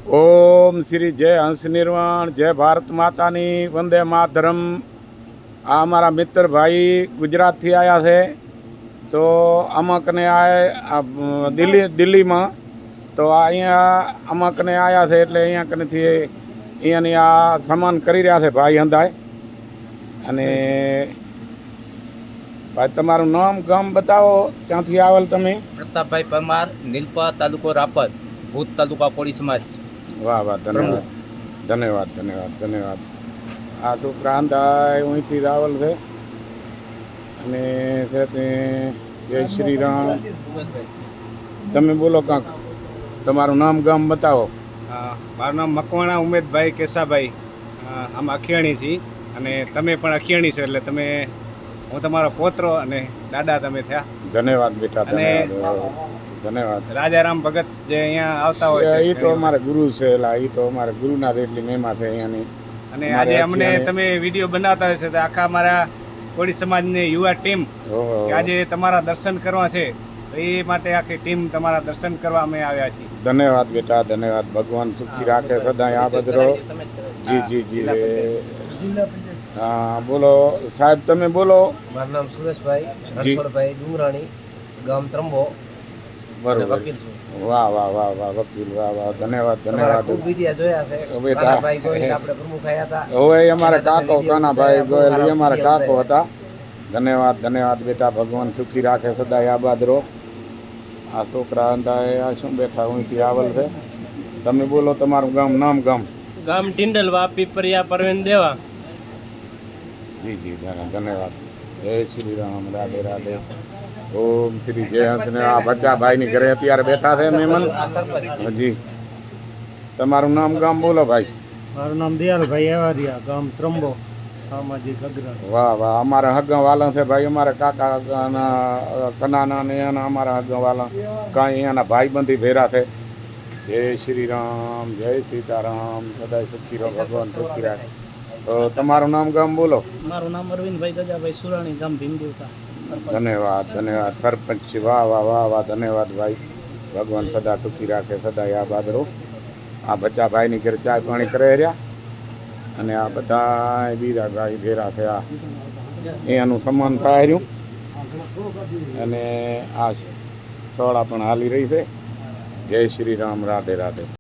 ઓમ શ્રી જય હંસ નિર્વાણ, જય ભારત માતાની વંદે માતરમ। આ અમારા મિત્ર ભાઈ ગુજરાતથી આવ્યા છે, તો અમકને આ દિલ્હીમાં, તો અહીંયા અમકને આવ્યા છે એટલે અહીંયા કનેથી અહીંયાની આ સામાન કરી રહ્યા છે ભાઈ હંધાય। અને ભાઈ તમારું નામ ગામ બતાવો, ક્યાંથી આવેલ તમે? પ્રતાપભાઈ પરમાર, નીલપા, તાલુકો રાપર, ભૂત તાલુકા કોળી સમાજ। વાહ વાહ, ધન્યવાદ ધન્યવાદ ધન્યવાદ ધન્યવાદ। આ છોકરા અંધાય અહીંથી રાવલ છે અને છે તે જય શ્રી રામ। તમે બોલો કાંક, તમારું નામ ગામ બતાવો। મારું નામ મકવાણા ઉમેદભાઈ કેસાભાઈ, આમ અખિયાણીથી, અને તમે પણ અખિયાણી છો એટલે તમે, હું તમારો પોત્રો અને દાદા તમે થયા। ધન્યવાદ બેટા, અને ધન્યવાદ। રાજારામ ભગત જે અહીંયા આવતા હોય છે, એ તો અમારે ગુરુ છે, એટલે એ તો અમારે ગુરુના જેટલી મહિમા છે અહીંયાની। અને આજે અમને તમે વિડીયો બનાવતા હોય છે તો આખા અમારા કોળી સમાજની યુવા ટીમ કે આજે તમારા દર્શન કરવા છે, તો એ માટે આખી ટીમ તમારા દર્શન કરવા અમે આવ્યા છીએ। ધન્યવાદ બેટા, ધન્યવાદ। ભગવાન સુખી રાખે સદાય આ બધરો। જી જી જી। હા બોલો સાહેબ, તમે બોલો। મારું નામ સુરેશભાઈ રણછોડભાઈ ડુંગરાણી, ગામ ત્રંબો, બરોબર। વકીલ છું। વાહ વાહ વાહ વાહ વકીલ, વાહ વાહ, ધન્યવાદ ધન્યવાદ ખૂબ વિડિયા જોયા છે। બેટા, કાનાભાઈ ગોહિલ આપણે પ્રમુખ આયા હતા। હવે અમારા કાકો કાનાભાઈ ગોયલ એ અમારા કાકો હતા। ધન્યવાદ ધન્યવાદ બેટા, ભગવાન સુખી રાખે સદાય આબાદ રહો। આ છોકરા અંદાય આ શું બેઠા અહીંથી આવેલ છે, તમે બોલો તમારું ગામ નામ ગામ। ગામ ટિંડલવા, પીપરિયા, પરવીન દેવા। જી જી ધન્યવાદ। જય શ્રી રામ, રાધે રાધે। ઓમ શ્રી જય હંસ ને આ બચ્ચા ભાઈની ઘરે અત્યારે બેઠા છે મહેમાન। જી તમારું નામ ગામ બોલો ભાઈ। મારું નામ દયાલભાઈ એવારિયા, ગામ ત્રંબો, સામાજિક અગ્રણી। વાહ વાહ, અમારા હગા વાલા છે ભાઈ, અમારા કાકા કનાના ને એના અમારા હગા વાલા કાંઈ અહીંયાના ભાઈબંધી ભેરા છે। જય શ્રી રામ, જય સીતારામ, સદાય સુખી રહો, ભગવાન સુખી રાખે। તો તમારું નામ ગામ બોલો। મારું નામ અરવિંદભાઈ ગજાભાઈ સુરાણી, ગામ ભીમદેવકા। ધન્યવાદ ધન્યવાદ સરપંચ, વાહ વાહ વાહ વાહ, ધન્યવાદ ભાઈ। ભગવાન સદા સુખી રાખે, સદાય આબાદ રહો। આ બચ્ચા ભાઈની ઘરે ચાય પાણી કરે રહ્યા, અને આ બધા બીજા ભાઈ ભેરા છે, આ એનું સમાન થાય રહ્યું, અને આ સોળા પણ હાલી રહી છે। જય શ્રી રામ, રાધે રાધે।